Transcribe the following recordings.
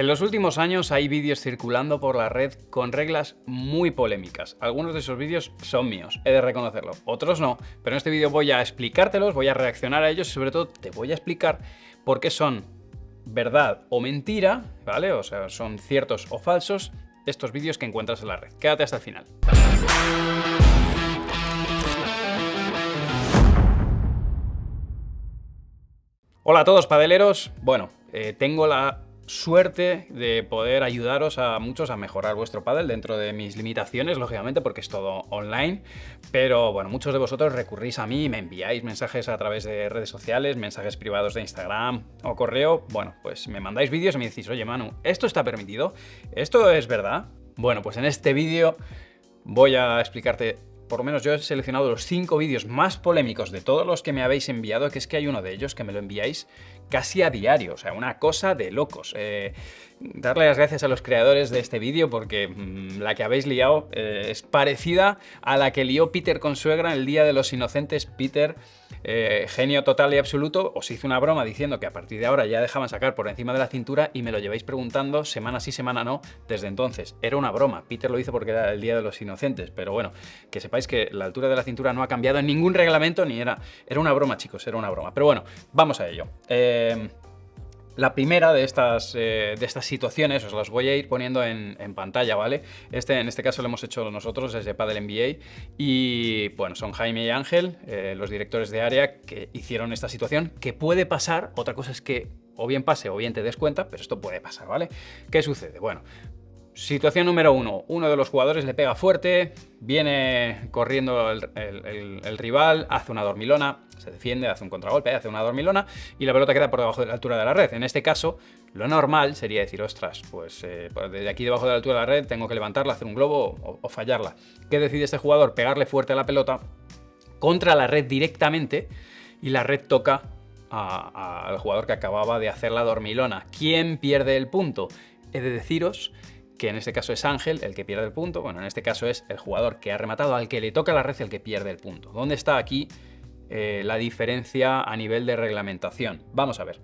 En los últimos años hay vídeos circulando por la red con reglas muy polémicas. Algunos de esos vídeos son míos, he de reconocerlo. Otros no, pero en este vídeo voy a explicártelos, voy a reaccionar a ellos y sobre todo te voy a explicar por qué son verdad o mentira, ¿vale? O sea, son ciertos o falsos estos vídeos que encuentras en la red. Quédate hasta el final. Hola a todos padeleros. Bueno, tengo la suerte de poder ayudaros a muchos a mejorar vuestro pádel dentro de mis limitaciones, lógicamente, porque es todo online, pero bueno, muchos de vosotros recurrís a mí, me enviáis mensajes a través de redes sociales, mensajes privados de Instagram o correo, bueno, pues me mandáis vídeos y me decís, oye Manu, ¿esto está permitido? ¿Esto es verdad? Bueno, pues en este vídeo voy a explicarte. Por lo menos yo he seleccionado los 5 vídeos más polémicos de todos los que me habéis enviado, que es que hay uno de ellos que me lo enviáis casi a diario, o sea, una cosa de locos. Darle las gracias a los creadores de este vídeo porque la que habéis liado es parecida a la que lió Peter Consuegra en el Día de los Inocentes. Peter, genio total y absoluto, os hizo una broma diciendo que a partir de ahora ya dejaban sacar por encima de la cintura y me lo lleváis preguntando semana sí, semana no, desde entonces. Era una broma, Peter lo hizo porque era el Día de los Inocentes, pero bueno, que sepáis que la altura de la cintura no ha cambiado en ningún reglamento, ni era una broma, chicos, era una broma. Pero bueno, vamos a ello. La primera de estas situaciones os las voy a ir poniendo en pantalla, ¿vale? En este caso lo hemos hecho nosotros desde Padel NBA y, bueno, son Jaime y Ángel, los directores de área que hicieron esta situación, que puede pasar. Otra cosa es que o bien pase o bien te des cuenta, pero esto puede pasar, ¿vale? ¿Qué sucede? Bueno, situación número 1. Uno de los jugadores le pega fuerte, viene corriendo el rival, hace una dormilona, se defiende, hace un contragolpe, hace una dormilona y la pelota queda por debajo de la altura de la red. En este caso, lo normal sería decir, ostras, pues desde aquí debajo de la altura de la red tengo que levantarla, hacer un globo o fallarla. ¿Qué decide este jugador? Pegarle fuerte a la pelota contra la red directamente y la red toca al jugador que acababa de hacer la dormilona. ¿Quién pierde el punto? He de deciros que en este caso es Ángel el que pierde el punto. Bueno, en este caso es el jugador que ha rematado al que le toca la red el que pierde el punto. ¿Dónde está aquí la diferencia a nivel de reglamentación? Vamos a ver.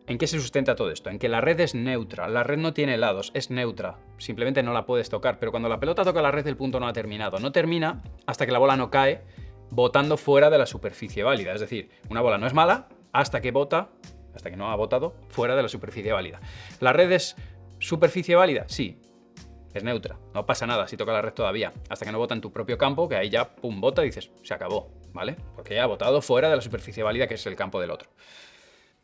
¿En qué se sustenta todo esto? En que la red es neutra, la red no tiene lados, es neutra, simplemente no la puedes tocar, pero cuando la pelota toca la red el punto no ha terminado. No termina hasta que la bola no cae botando fuera de la superficie válida. Es decir, una bola no es mala hasta que bota, hasta que no ha botado fuera de la superficie válida. La red es ¿superficie válida? Sí, es neutra, no pasa nada si toca la red todavía, hasta que no bota en tu propio campo, que ahí ya, pum, bota y dices, se acabó, ¿vale? Porque ya ha botado fuera de la superficie válida, que es el campo del otro.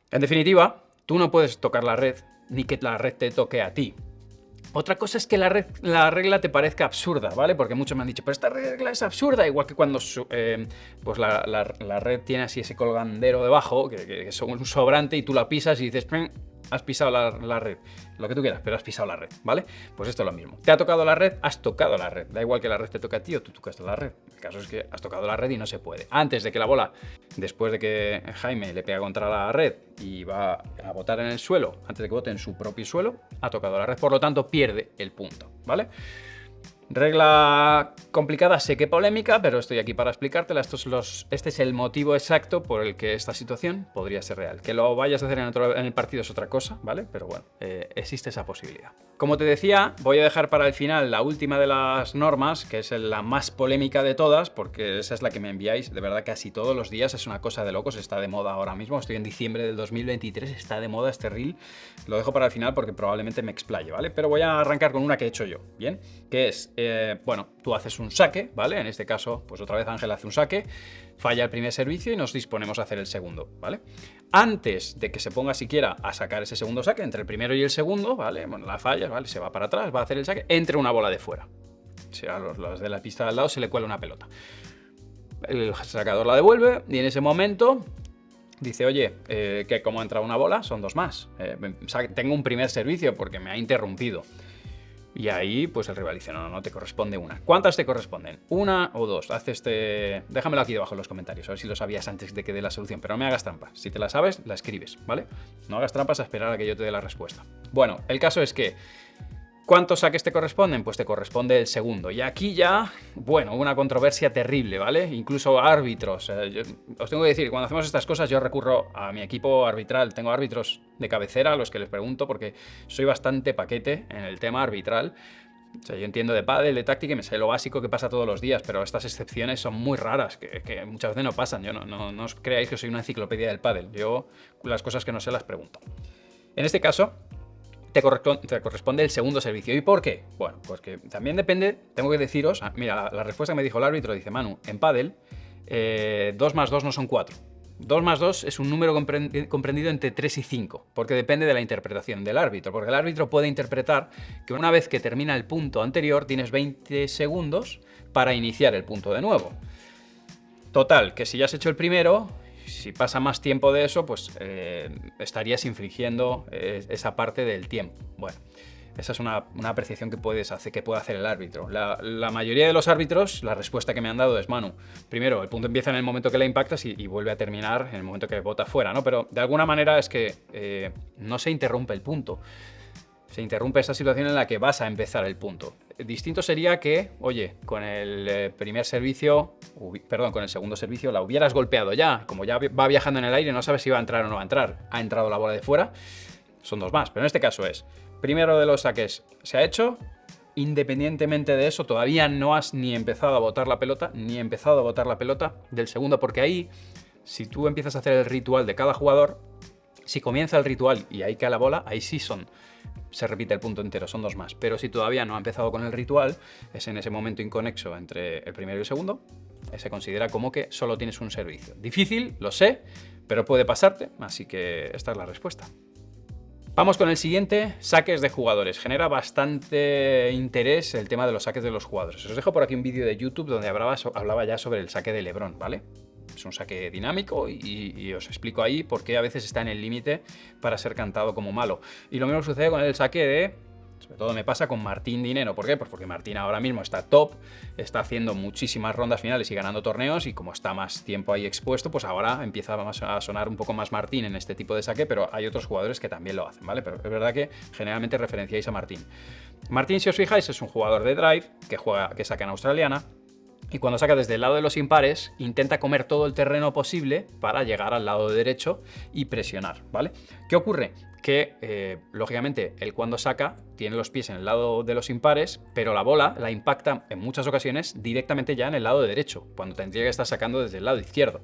En definitiva, tú no puedes tocar la red, ni que la red te toque a ti. Otra cosa es que la regla te parezca absurda, ¿vale? Porque muchos me han dicho, pero esta regla es absurda, igual que cuando pues la red tiene así ese colgandero debajo, que es un sobrante, y tú la pisas y dices, has pisado la red, lo que tú quieras, pero has pisado la red, ¿vale? Pues esto es lo mismo. ¿Te ha tocado la red? Has tocado la red. Da igual que la red te toque a ti o tú tocas la red. El caso es que has tocado la red y no se puede. Antes de que la bola, después de que Jaime le pega contra la red y va a botar en el suelo, antes de que bote en su propio suelo, ha tocado la red, por lo tanto pierde el punto, ¿vale? Regla complicada, sé que polémica, pero estoy aquí para explicártela. Este es el motivo exacto por el que esta situación podría ser real. Que lo vayas a hacer en el partido es otra cosa, ¿vale? Pero bueno, existe esa posibilidad. Como te decía, voy a dejar para el final la última de las normas, que es la más polémica de todas, porque esa es la que me enviáis, de verdad, casi todos los días. Es una cosa de locos, está de moda ahora mismo. Estoy en diciembre del 2023, está de moda este reel. Lo dejo para el final porque probablemente me explaye, ¿vale? Pero voy a arrancar con una que he hecho yo, ¿bien? Que es, bueno, tú haces un saque, ¿vale? En este caso, pues otra vez Ángel hace un saque, falla el primer servicio y nos disponemos a hacer el segundo, ¿vale? Antes de que se ponga siquiera a sacar ese segundo saque, entre el primero y el segundo, ¿vale? Bueno, la fallas, ¿vale? Se va para atrás, va a hacer el saque, entra una bola de fuera. O sea, a los de la pista de al lado se le cuela una pelota. El sacador la devuelve y en ese momento dice, oye, que como ha entrado una bola, son dos más. Tengo un primer servicio porque me ha interrumpido. Y ahí, pues el rival dice, no te corresponde una. ¿Cuántas te corresponden? ¿Una o dos? Déjamelo aquí debajo en los comentarios, a ver si lo sabías antes de que dé la solución. Pero no me hagas trampas. Si te la sabes, la escribes, ¿vale? No hagas trampas a esperar a que yo te dé la respuesta. Bueno, el caso es que ¿Cuántos saques te corresponden? Pues te corresponde el segundo. Y aquí ya, bueno, una controversia terrible, ¿vale? Incluso árbitros. Os tengo que decir, cuando hacemos estas cosas yo recurro a mi equipo arbitral. Tengo árbitros de cabecera a los que les pregunto porque soy bastante paquete en el tema arbitral. O sea, yo entiendo de pádel, de táctica y me sé lo básico que pasa todos los días, pero estas excepciones son muy raras, que muchas veces no pasan. Yo no os creáis que soy una enciclopedia del pádel. Yo las cosas que no sé las pregunto. En este caso, te corresponde el segundo servicio. ¿Y por qué? Bueno, pues que también depende, tengo que deciros, mira, la respuesta que me dijo el árbitro dice, Manu, en pádel 2 más 2 no son 4. 2 más 2 es un número comprendido entre 3 y 5, porque depende de la interpretación del árbitro, porque el árbitro puede interpretar que una vez que termina el punto anterior tienes 20 segundos para iniciar el punto de nuevo. Total, que si ya has hecho el primero, si pasa más tiempo de eso, pues estarías infringiendo esa parte del tiempo. Bueno, esa es una apreciación que puede hacer el árbitro. La mayoría de los árbitros, la respuesta que me han dado es, Manu, primero, el punto empieza en el momento que le impactas y vuelve a terminar en el momento que bota fuera, ¿no? Pero de alguna manera es que no se interrumpe el punto. Se interrumpe esa situación en la que vas a empezar el punto. Distinto sería que, oye, con el primer servicio, perdón, con el segundo servicio la hubieras golpeado ya. Como ya va viajando en el aire, no sabes si va a entrar o no va a entrar. Ha entrado la bola de fuera, son 2 más. Pero en este caso es, primero de los saques se ha hecho, independientemente de eso, todavía no has ni empezado a botar la pelota, ni empezado a botar la pelota del segundo, porque ahí, si tú empiezas a hacer el ritual de cada jugador, si comienza el ritual y ahí cae la bola, ahí sí se repite el punto entero, son 2 más. Pero si todavía no ha empezado con el ritual, es en ese momento inconexo entre el primero y el segundo, se considera como que solo tienes un servicio. Difícil, lo sé, pero puede pasarte, así que esta es la respuesta. Vamos con el siguiente, saques de jugadores. Genera bastante interés el tema de los saques de los jugadores. Os dejo por aquí un vídeo de YouTube donde hablaba ya sobre el saque de LeBron, ¿vale? Es un saque dinámico y os explico ahí por qué a veces está en el límite para ser cantado como malo. Y lo mismo sucede con el saque de, sobre todo me pasa con Martín Dineno. ¿Por qué? Pues porque Martín ahora mismo está top, está haciendo muchísimas rondas finales y ganando torneos, y como está más tiempo ahí expuesto, pues ahora empieza a sonar un poco más Martín en este tipo de saque, pero hay otros jugadores que también lo hacen, ¿vale? Pero es verdad que generalmente referenciáis a Martín. Martín, si os fijáis, es un jugador de drive que saca en australiana. Y cuando saca desde el lado de los impares, intenta comer todo el terreno posible para llegar al lado derecho y presionar, ¿vale? ¿Qué ocurre? Que, lógicamente, él cuando saca tiene los pies en el lado de los impares, pero la bola la impacta en muchas ocasiones directamente ya en el lado derecho, cuando tendría que estar sacando desde el lado izquierdo.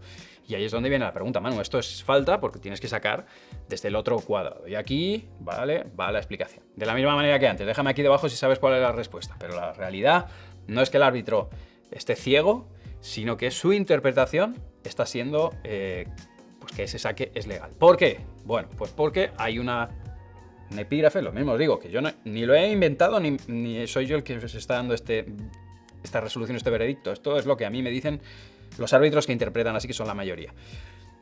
Y ahí es donde viene la pregunta, Manu, esto es falta porque tienes que sacar desde el otro cuadrado. Y aquí, vale, va la explicación. De la misma manera que antes, déjame aquí debajo si sabes cuál es la respuesta. Pero la realidad no es que el árbitro esté ciego, sino que su interpretación está siendo pues que ese saque es legal. ¿Por qué? Bueno, pues porque hay un epígrafe, lo mismo os digo, que yo ni lo he inventado, ni soy yo el que os está dando esta resolución, este veredicto. Esto es lo que a mí me dicen los árbitros que interpretan así, que son la mayoría.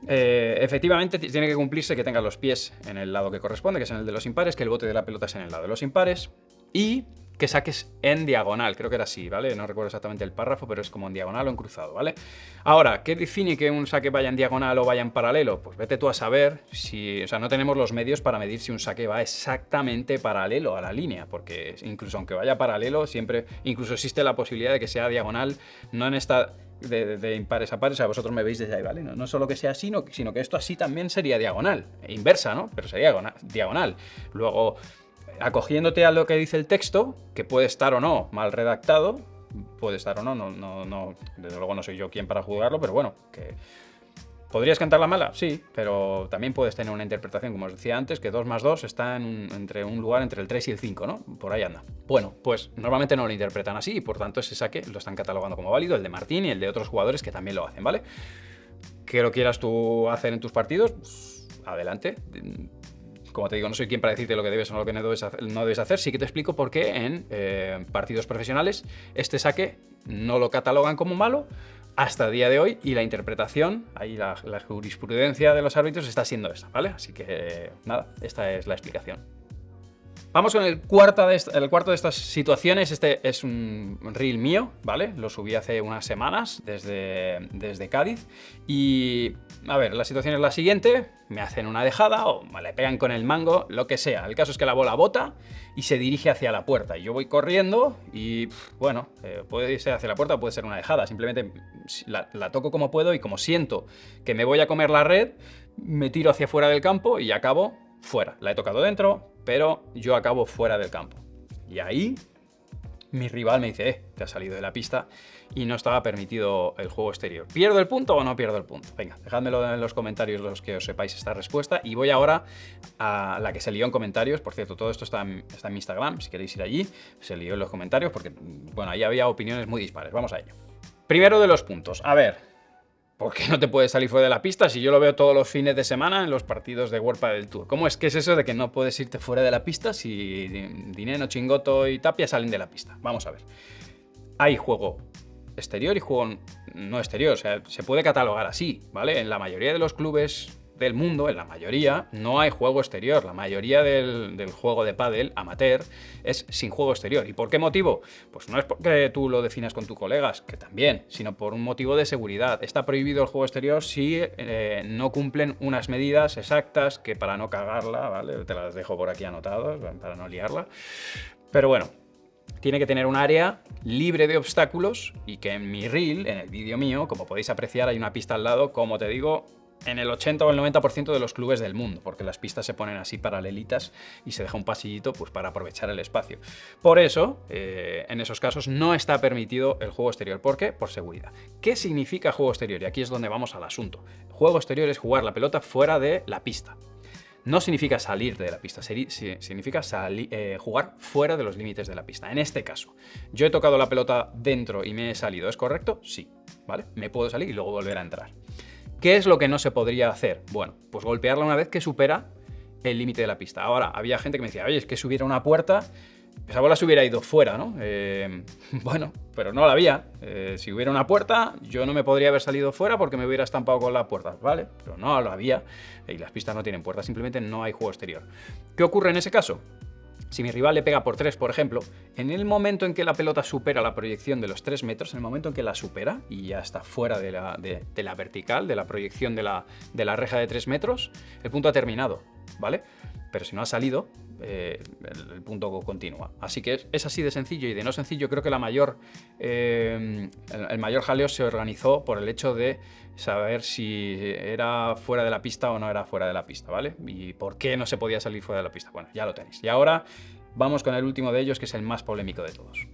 Efectivamente tiene que cumplirse que tenga los pies en el lado que corresponde, que es en el de los impares, que el bote de la pelota es en el lado de los impares y que saques en diagonal, creo que era así, ¿vale? No recuerdo exactamente el párrafo, pero es como en diagonal o en cruzado, ¿vale? Ahora, ¿qué define que un saque vaya en diagonal o vaya en paralelo? Pues vete tú a saber si... O sea, no tenemos los medios para medir si un saque va exactamente paralelo a la línea, porque incluso aunque vaya paralelo, siempre... Incluso existe la posibilidad de que sea diagonal, no en esta... De impares a pares, o sea, vosotros me veis desde ahí, ¿vale? No solo que sea así, sino que esto así también sería diagonal, inversa, ¿no? Pero sería diagonal. Luego, acogiéndote a lo que dice el texto, que puede estar o no mal redactado, puede estar o no, desde luego no soy yo quien para juzgarlo, pero bueno, que... ¿Podrías cantarla mala? Sí, pero también puedes tener una interpretación, como os decía antes, que 2 más 2 está entre un lugar entre el 3 y el 5, ¿no? Por ahí anda. Bueno, pues normalmente no lo interpretan así y por tanto ese saque lo están catalogando como válido, el de Martín y el de otros jugadores que también lo hacen, ¿vale? Que lo quieras tú hacer en tus partidos, pues adelante. Como te digo, no soy quien para decirte lo que debes o lo que no debes hacer. Sí que te explico por qué en partidos profesionales este saque no lo catalogan como malo hasta el día de hoy, y la interpretación, ahí la jurisprudencia de los árbitros está siendo esta, ¿vale? Así que nada, esta es la explicación. Vamos con el cuarto de estas situaciones. Este es un reel mío, ¿vale? Lo subí hace unas semanas desde Cádiz. Y, a ver, la situación es la siguiente. Me hacen una dejada o me le pegan con el mango, lo que sea. El caso es que la bola bota y se dirige hacia la puerta. Y yo voy corriendo y, bueno, puede irse hacia la puerta o puede ser una dejada. Simplemente la toco como puedo y como siento que me voy a comer la red, me tiro hacia fuera del campo y acabo fuera. La he tocado dentro, pero yo acabo fuera del campo. Y ahí mi rival me dice, te has salido de la pista y no estaba permitido el juego exterior. ¿Pierdo el punto o no pierdo el punto? Venga, dejádmelo en los comentarios los que os sepáis esta respuesta. Y voy ahora a la que se lió en comentarios. Por cierto, todo esto está en mi Instagram, si queréis ir allí. Se lió en los comentarios porque, bueno, ahí había opiniones muy dispares. Vamos a ello. Primero de los puntos. A ver, ¿por qué no te puedes salir fuera de la pista si yo lo veo todos los fines de semana en los partidos de World Padel Tour? ¿Cómo es que es eso de que no puedes irte fuera de la pista si Dineno, Chingoto y Tapia salen de la pista? Vamos a ver. Hay juego exterior y juego no exterior. O sea, se puede catalogar así, ¿vale? En la mayoría de los clubes del mundo, en la mayoría, no hay juego exterior. La mayoría del juego de pádel amateur es sin juego exterior. ¿Y por qué motivo? Pues no es porque tú lo definas con tus colegas, que también, sino por un motivo de seguridad. Está prohibido el juego exterior si no cumplen unas medidas exactas que para no cagarla, ¿vale? Te las dejo por aquí anotadas para no liarla. Pero bueno, tiene que tener un área libre de obstáculos y que en mi reel, en el vídeo mío, como podéis apreciar, hay una pista al lado, como te digo, en el 80 o el 90% de los clubes del mundo, porque las pistas se ponen así paralelitas y se deja un pasillito pues, para aprovechar el espacio. Por eso, en esos casos no está permitido el juego exterior. ¿Por qué? Por seguridad. ¿Qué significa juego exterior? Y aquí es donde vamos al asunto. Juego exterior es jugar la pelota fuera de la pista. No significa salir de la pista, significa jugar fuera de los límites de la pista. En este caso, yo he tocado la pelota dentro y me he salido, ¿es correcto? Sí, ¿vale? Me puedo salir y luego volver a entrar. ¿Qué es lo que no se podría hacer? Bueno, pues golpearla una vez que supera el límite de la pista. Ahora, había gente que me decía, oye, es que si hubiera una puerta, esa bola se hubiera ido fuera, ¿no? Bueno, pero no la había. Si hubiera una puerta, yo no me podría haber salido fuera porque me hubiera estampado con la puerta, ¿vale? Pero no la había y las pistas no tienen puertas, simplemente no hay juego exterior. ¿Qué ocurre en ese caso? Si mi rival le pega por 3, por ejemplo, en el momento en que la pelota supera la proyección de los 3 metros, en el momento en que la supera y ya está fuera de la vertical, de la proyección de la reja de 3 metros, el punto ha terminado, ¿vale? Pero si no ha salido, el punto continúa. Así que es así de sencillo y de no sencillo. Creo que el mayor jaleo se organizó por el hecho de saber si era fuera de la pista o no era fuera de la pista, ¿vale? Y por qué no se podía salir fuera de la pista. Bueno, ya lo tenéis. Y ahora vamos con el último de ellos, que es el más polémico de todos.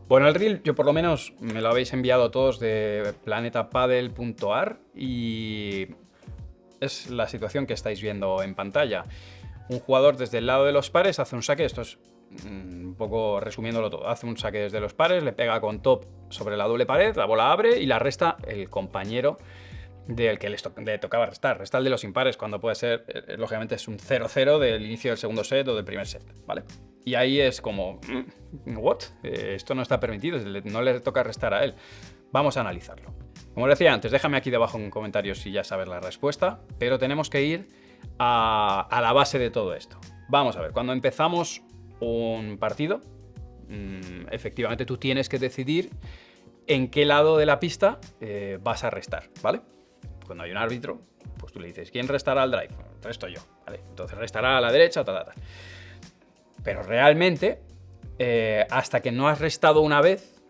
Bueno, el reel, yo por lo menos me lo habéis enviado todos de planetapadel.ar y es la situación que estáis viendo en pantalla. Un jugador desde el lado de los pares hace un saque, esto es un poco resumiéndolo todo, hace un saque desde los pares, le pega con top sobre la doble pared, la bola abre y la resta el compañero del que le tocaba restar. Resta el de los impares cuando puede ser, lógicamente es un 0-0 del inicio del segundo set o del primer set, ¿vale? Y ahí es como, ¿what? Esto no está permitido, no le toca restar a él. Vamos a analizarlo. Como os decía antes, déjame aquí debajo en comentarios si ya sabes la respuesta, pero tenemos que ir a la base de todo esto. Vamos a ver, cuando empezamos un partido, efectivamente tú tienes que decidir en qué lado de la pista vas a restar, ¿vale? Cuando hay un árbitro, pues tú le dices, ¿quién restará al drive? Resto yo, ¿vale? Entonces restará a la derecha, tal. Pero realmente, hasta que no has restado una vez,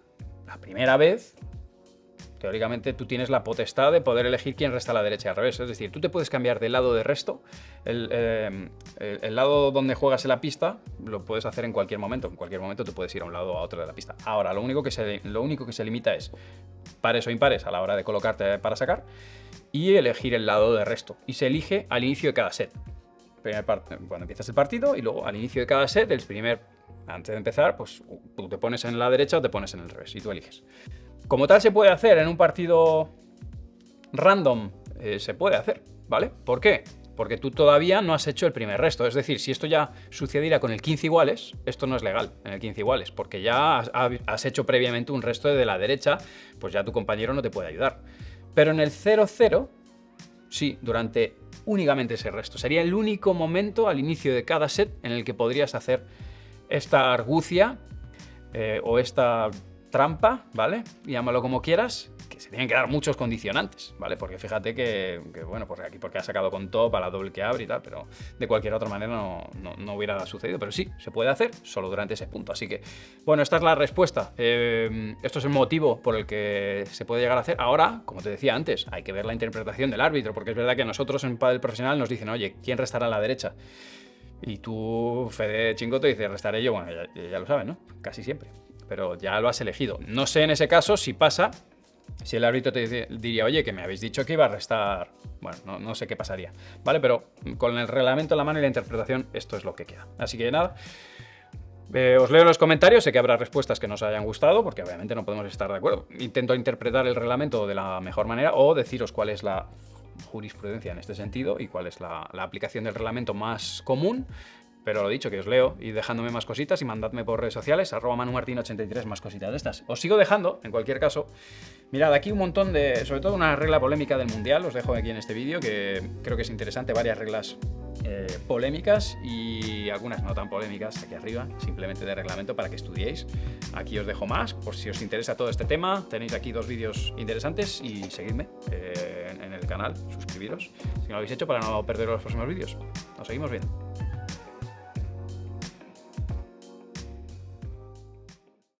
la primera vez, teóricamente tú tienes la potestad de poder elegir quién resta a la derecha y al revés. Es decir, tú te puedes cambiar de lado de resto. El lado donde juegas en la pista lo puedes hacer en cualquier momento. En cualquier momento tú puedes ir a un lado o a otro de la pista. Ahora, lo único que se limita es pares o impares a la hora de colocarte para sacar y elegir el lado de resto. Y se elige al inicio de cada set. Cuando empiezas el partido y luego al inicio de cada set, antes de empezar, pues tú te pones en la derecha o te pones en el revés y tú eliges. Como tal se puede hacer en un partido random, se puede hacer, ¿vale? ¿Por qué? Porque tú todavía no has hecho el primer resto. Es decir, si esto ya sucediera con el 15 iguales, esto no es legal en el 15 iguales, porque ya has hecho previamente un resto de la derecha, pues ya tu compañero no te puede ayudar. Pero en el 0-0, sí, durante únicamente ese resto. Sería el único momento al inicio de cada set en el que podrías hacer esta argucia o esta trampa, ¿vale? Llámalo como quieras, que se tienen que dar muchos condicionantes, ¿vale? Porque fíjate que bueno, pues aquí porque ha sacado con top a la doble que abre y tal, pero de cualquier otra manera no hubiera sucedido. Pero sí, se puede hacer solo durante ese punto. Así que, bueno, esta es la respuesta. Esto es el motivo por el que se puede llegar a hacer. Ahora, como te decía antes, hay que ver la interpretación del árbitro, porque es verdad que nosotros en pádel profesional nos dicen, oye, ¿quién restará a la derecha? Y tú, Fede Chingoto, dices, restaré yo. Bueno, ya lo sabes, ¿no? Casi siempre. Pero ya lo has elegido. No sé en ese caso si pasa, si el árbitro te diría, oye, que me habéis dicho que iba a restar. Bueno, no sé qué pasaría, ¿vale? Pero con el reglamento en la mano y la interpretación, esto es lo que queda. Así que nada, os leo los comentarios, sé que habrá respuestas que no os hayan gustado, porque obviamente no podemos estar de acuerdo. Intento interpretar el reglamento de la mejor manera o deciros cuál es la jurisprudencia en este sentido y cuál es la aplicación del reglamento más común. Pero lo dicho, que os leo, y dejándome más cositas y mandadme por redes sociales, @manumartin83, más cositas de estas. Os sigo dejando, en cualquier caso. Mirad, aquí un montón sobre todo una regla polémica del Mundial, os dejo aquí en este vídeo, que creo que es interesante, varias reglas polémicas y algunas no tan polémicas aquí arriba, simplemente de reglamento para que estudiéis. Aquí os dejo más, por si os interesa todo este tema, tenéis aquí 2 vídeos interesantes y seguidme en el canal, suscribiros si no lo habéis hecho para no perder los próximos vídeos. Nos seguimos viendo.